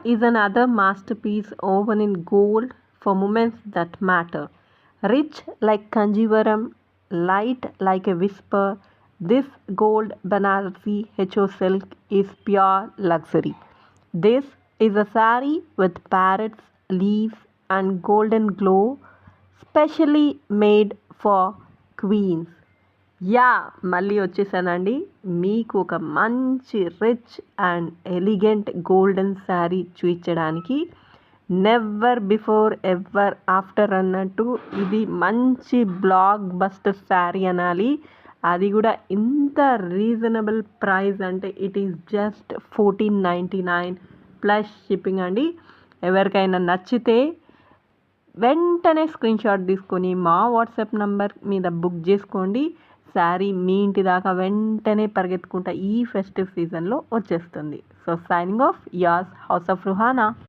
is another masterpiece woven in gold for moments that matter. Rich like Kanjivaram, light like a whisper, this gold Banarasi HO silk is pure luxury. This is a sari with parrots, leaves, and golden glow, specially made for queens. Yeah మళ్ళీ వచ్చేసానండి. మీకు ఒక మంచి rich and elegant golden sari చూపించడానికి. Never before ever after అన్నట్టు ఇది మంచి block buster sari అనాలి. అది కూడా ఇంత రీజనబుల్ ప్రైస్ అంటే it is just 1499 plus shipping అండి. ఎవరికైనా నచ్చితే వెంటనే స్క్రీన్ షాట్ తీసుకొని మా వాట్సాప్ నంబర్ మీద బుక్ చేసుకోండి. శారీ మీ ఇంటి దాకా వెంటనే పరిగెత్తుకుంటా ఈ ఫెస్టివ్ సీజన్లో వచ్చేస్తుంది. So signing off as house of రుహానా.